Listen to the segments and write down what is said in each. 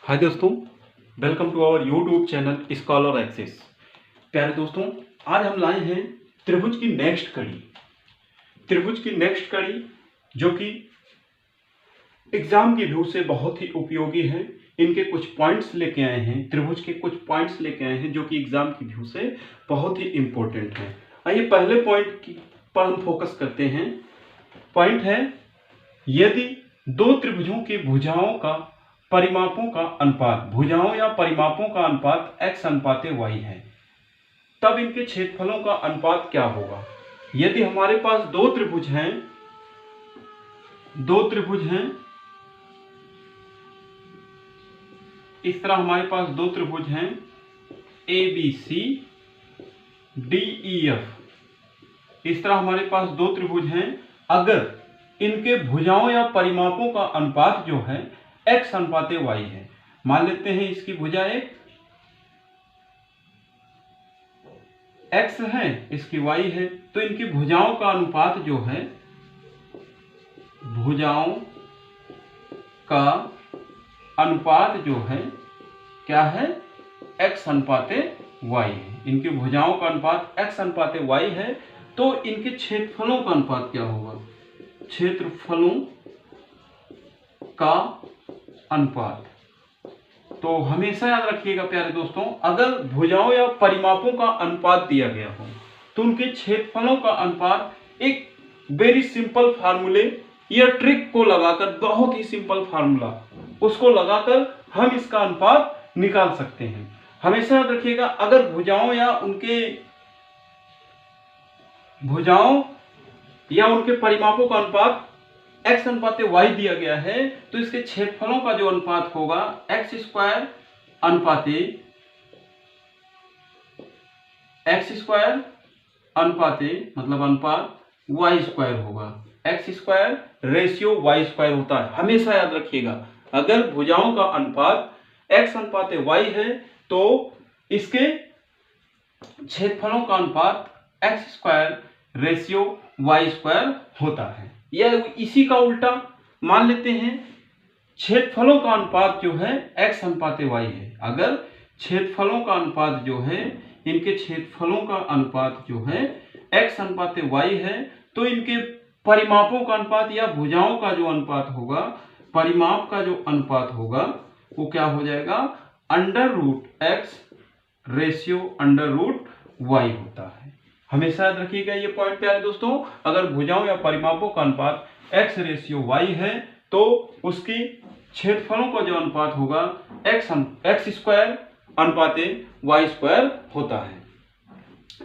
हाय दोस्तों, welcome to our YouTube channel Scholar Access. प्यारे दोस्तों, आज हम लाए हैं त्रिभुज की नेक्स्ट कड़ी जो कि एग्जाम के व्यू से बहुत ही उपयोगी है। इनके कुछ पॉइंट्स लेके आए हैं, त्रिभुज के कुछ पॉइंट्स लेके आए हैं जो कि एग्जाम के व्यू से बहुत ही इंपॉर्टेंट है। आइए पहले पॉइंट पर हम फोकस करते हैं। पॉइंट है, यदि दो त्रिभुजों की भुजाओं का परिमापों का अनुपात, भुजाओं या परिमापों का अनुपात x अनुपाते y है, तब इनके क्षेत्रफलों का अनुपात क्या होगा। यदि हमारे पास दो त्रिभुज हैं, इस तरह हमारे पास दो त्रिभुज हैं ABC DEF, इस तरह हमारे पास दो त्रिभुज हैं। अगर इनके भुजाओं या परिमापों का अनुपात जो है x अनुपाते y है, मान लेते हैं इसकी भुजा x है, इसकी y है, तो इनकी भुजाओं का अनुपात जो है, भुजाओं का अनुपात जो है क्या है, x अनुपाते y है। इनकी भुजाओं का अनुपात x अनुपाते y है, तो इनके क्षेत्रफलों का अनुपात क्या होगा, क्षेत्रफलों का अनुपात। तो हमेशा याद रखिएगा प्यारे दोस्तों, अगर भुजाओं या परिमापों का अनुपात दिया गया हो तो उनके क्षेत्रफलों का अनुपात एक वेरी सिंपल फार्मूले या ट्रिक को लगाकर, बहुत ही सिंपल फार्मूला उसको लगाकर हम इसका अनुपात निकाल सकते हैं। हमेशा याद रखिएगा, अगर भुजाओं या उनके परिमापों का अनुपात x अनुपाते y दिया गया है, तो इसके क्षेत्रफलों का जो अनुपात होगा x स्क्वायर अनुपाते मतलब अनुपात y स्क्वायर होगा। x square ratio y square होता है। हमेशा याद रखिएगा, अगर भुजाओं का अनुपात x अनुपाते y है तो इसके क्षेत्रफलों का अनुपात x square ratio y square होता है। या इसी का उल्टा मान लेते हैं, क्षेत्रफलों का अनुपात जो है x अनुपाते y है। अगर क्षेत्रफलों का अनुपात जो है, इनके क्षेत्रफलों का अनुपात जो है x अनुपाते y है, तो इनके परिमापों का अनुपात या भुजाओं का जो अनुपात होगा, परिमाप का जो अनुपात होगा वो क्या हो जाएगा, √x रेशियो √y होता है। हमेशा याद रखिएगा ये पॉइंट प्यारे दोस्तों, अगर भुजाओं या परिमापों का अनुपात x रेशियो y है तो उसकी क्षेत्रफलों का जो अनुपात होगा x स्क्वायर अनुपाते y स्क्वायर होता है।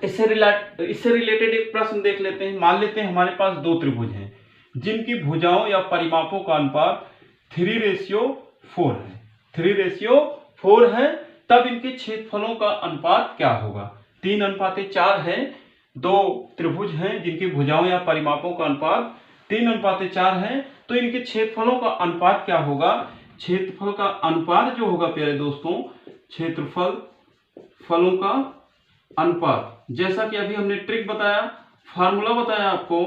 इससे रिलेटेड एक प्रश्न देख लेते हैं। मान लेते हैं हमारे पास दो त्रिभुज हैं जिनकी भुजाओं या परिमापों का अनुपात 3:4 है, तब इनके क्षेत्रफलों का अनुपात क्या होगा। 3:4 है, दो त्रिभुज हैं जिनकी भुजाओं या परिमापों का अनुपात 3:4 है, तो इनके क्षेत्रफलों का अनुपात क्या होगा। क्षेत्रफल का अनुपात जो होगा प्यारे दोस्तों, क्षेत्रफलों का अनुपात, जैसा कि अभी हमने ट्रिक बताया, फार्मूला बताया आपको,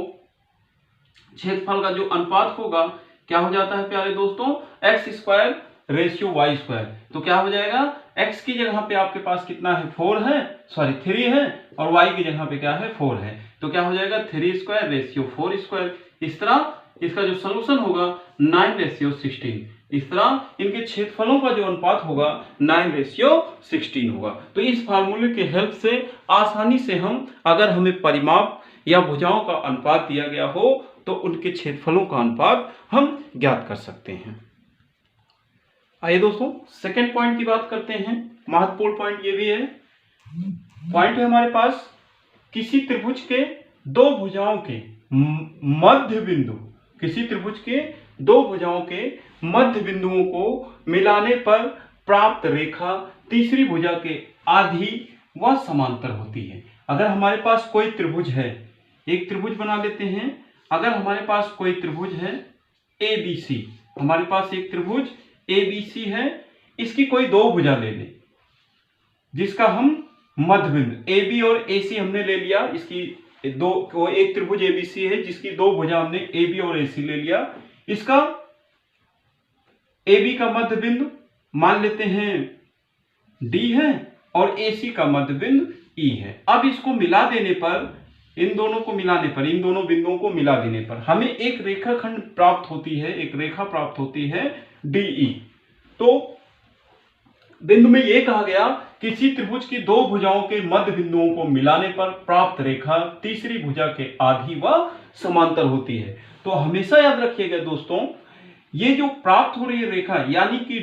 क्षेत्रफल का जो अनुपात होगा क्या हो जाता है प्यारे दोस्तों, x square ratio y square. तो क्या हो जाएगा, x की जगह पे आपके पास कितना है, 3 है, और y की जगह पे क्या है, 4 है। तो क्या हो जाएगा, 3 स्क्वायर रेशियो 4 स्क्वायर। इस तरह इसका जो सोल्यूशन होगा 9:16। इस तरह इनके क्षेत्रफलों का जो अनुपात होगा 9:16 होगा। तो इस फार्मूले के हेल्प से आसानी से हम, अगर हमें परिमाप या भुजाओं का अनुपात दिया गया हो तो उनके क्षेत्रफलों का अनुपात हम ज्ञात कर सकते हैं। आइए दोस्तों सेकंड पॉइंट की बात करते हैं। महत्वपूर्ण पॉइंट ये भी है। पॉइंट है हमारे पास, किसी त्रिभुज के दो भुजाओं के मध्य बिंदु, किसी त्रिभुज के दो भुजाओं के मध्य बिंदुओं को मिलाने पर प्राप्त रेखा तीसरी भुजा के आधी व समांतर होती है। अगर हमारे पास कोई त्रिभुज है, एक त्रिभुज बना लेते हैं। अगर हमारे पास कोई त्रिभुज है ABC, हमारे पास एक त्रिभुज ABC है, इसकी कोई दो भुजा ले लें जिसका हम मध्य बिंदु AB और AC हमने ले लिया। इसकी एक त्रिभुज ABC है जिसकी दो भुजा हमने AB और AC ले लिया। इसका AB का मध्य बिंदु मान लेते हैं डी है और AC का मध्य बिंदु E है। अब इसको मिला देने पर, इन दोनों को मिलाने पर, इन दोनों बिंदुओं को मिला देने पर हमें एक रेखाखंड प्राप्त होती है, एक रेखा प्राप्त होती है DE। तो बिंदु में यह कहा गया किसी त्रिभुज की दो भुजाओं के मध्य बिंदुओं को मिलाने पर प्राप्त रेखा तीसरी भुजा के आधी व समांतर होती है। तो हमेशा याद रखिएगा दोस्तों, ये जो प्राप्त हो रही है रेखा यानी कि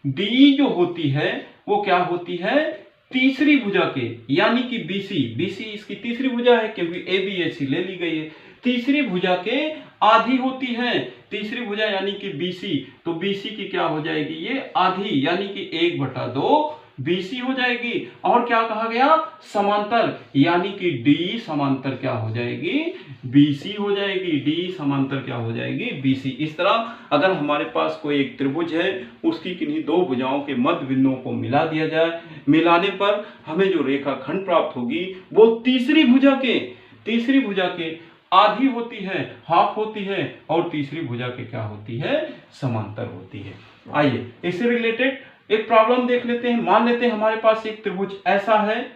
डी जो होती है वो क्या होती है, तीसरी भुजा के यानी कि BC इसकी तीसरी भुजा है क्योंकि ABAC ले ली गई है, तीसरी भुजा के आधी होती है। तीसरी भुजा यानी कि BC, तो BC की क्या हो जाएगी, ये आधी यानी कि 1/2 BC हो जाएगी। और क्या कहा गया, समांतर यानी कि D समांतर क्या हो जाएगी, BC हो जाएगी। D समांतर क्या हो जाएगी, BC। इस तरह अगर हमारे पास कोई एक त्रिभुज है, उसकी किन्हीं दो भुजाओं के मध्य बिंदुओं को मिला दिया जाए, मिलाने पर हमें जो रेखाखंड प्राप्त होगी वो तीसरी भुजा के आधी होती है, हाफ होती है, और तीसरी भुजा के क्या होती है, समांतर होती है। आइए इससे रिलेटेड एक प्रॉब्लम देख लेते हैं। मान लेते हैं हमारे पास एक त्रिभुज ऐसा है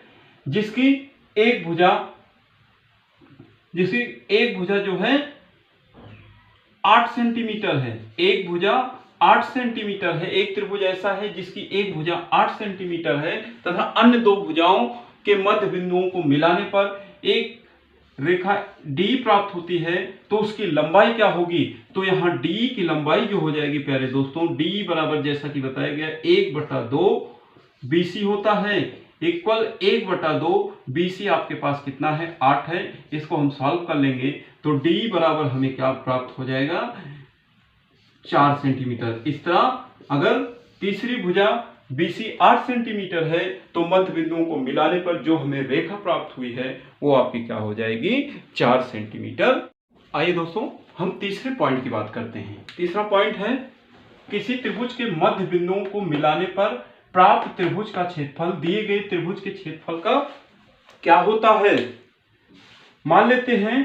जिसकी एक भुजा जो है 8 सेंटीमीटर है, एक भुजा 8 सेंटीमीटर है। एक त्रिभुज ऐसा है जिसकी एक भुजा 8 सेंटीमीटर है तथा अन्य दो भुजाओं के मध्य बिंदुओं को मिलाने पर एक रेखा D प्राप्त होती है, तो उसकी लंबाई क्या होगी, तो यहां D की लंबाई जो हो जाएगी प्यारे दोस्तों, D बराबर जैसा कि बताया गया 1/2 BC होता है, इक्वल 1/2 BC आपके पास कितना है, 8 है। इसको हम सॉल्व कर लेंगे तो D बराबर हमें क्या प्राप्त हो जाएगा, 4 सेंटीमीटर। इस तरह अगर तीसरी भुजा BC 8 सेंटीमीटर है तो मध्य बिंदुओं को मिलाने पर जो हमें रेखा प्राप्त हुई है वो आपकी क्या हो जाएगी, 4 सेंटीमीटर। आइए दोस्तों हम तीसरे पॉइंट की बात करते हैं। तीसरा पॉइंट है किसी त्रिभुज के मध्य बिंदुओं को मिलाने पर प्राप्त त्रिभुज का क्षेत्रफल दिए गए त्रिभुज के क्षेत्रफल का क्या होता है। मान लेते हैं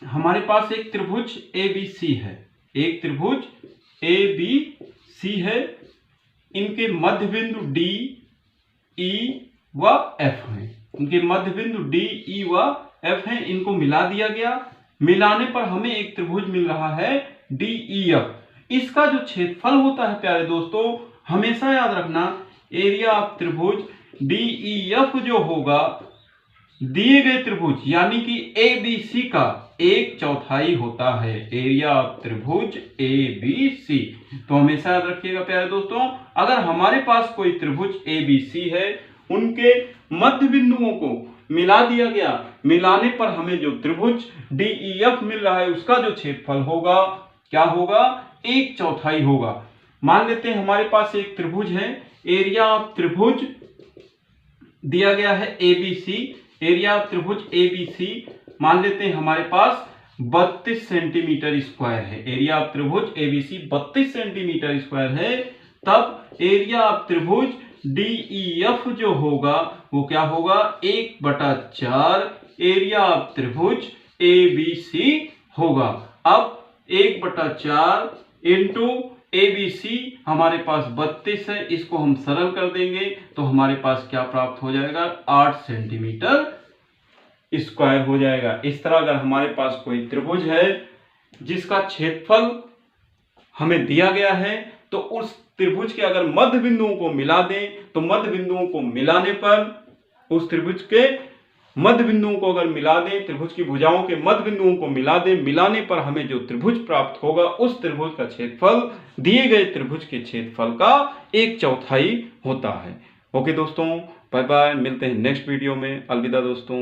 हमारे पास एक त्रिभुज ABC है, एक त्रिभुज ABC है, इनके मध्य बिंदु D, E व F हैं, इनके मध्य बिंदु D, E व F हैं। इनको मिला दिया गया, मिलाने पर हमें एक त्रिभुज मिल रहा है DEF। इसका जो क्षेत्रफल होता है प्यारे दोस्तों, हमेशा याद रखना एरिया ऑफ त्रिभुज DEF जो होगा दिए गए त्रिभुज यानी कि ABC का 1/4 होता है, एरिया ऑफ त्रिभुज ABC। तो हमेशा याद रखिएगा प्यारे दोस्तों, अगर हमारे पास कोई त्रिभुज ABC है, उनके मध्य बिंदुओं को मिला दिया गया, मिलाने पर हमें जो त्रिभुज DEF मिल रहा है उसका जो क्षेत्रफल होगा क्या होगा, 1/4 होगा। मान लेते हैं हमारे पास एक त्रिभुज है, एरिया ऑफ त्रिभुज दिया गया है ABC, एरिया ऑफ त्रिभुज ABC मान लेते हैं हमारे पास 32 सेंटीमीटर स्क्वायर है, एरिया ऑफ त्रिभुज ABC 32 सेंटीमीटर स्क्वायर है। तब एरिया ऑफ त्रिभुज DEF जो होगा वो क्या होगा, 1/4 एरिया ऑफ त्रिभुज ABC होगा। अब 1/4 इंटू ABC हमारे पास 32 है, इसको हम सरल कर देंगे तो हमारे पास क्या प्राप्त हो जाएगा, 8 सेंटीमीटर स्क्वायर हो जाएगा। इस तरह अगर हमारे पास कोई त्रिभुज है जिसका क्षेत्रफल हमें दिया गया है, तो उस त्रिभुज के अगर मध्य बिंदुओं को मिला दें तो मध्य बिंदुओं को मिलाने पर उस त्रिभुज के मध्य बिंदुओं को अगर मिला दें, त्रिभुज की भुजाओं के मध्य बिंदुओं को मिला दें, मिलाने पर हमें जो त्रिभुज प्राप्त होगा उस त्रिभुज का क्षेत्रफल दिए गए त्रिभुज के क्षेत्रफल का 1/4 होता है। ओके दोस्तों, बाय बाय, मिलते हैं नेक्स्ट वीडियो में। अलविदा दोस्तों।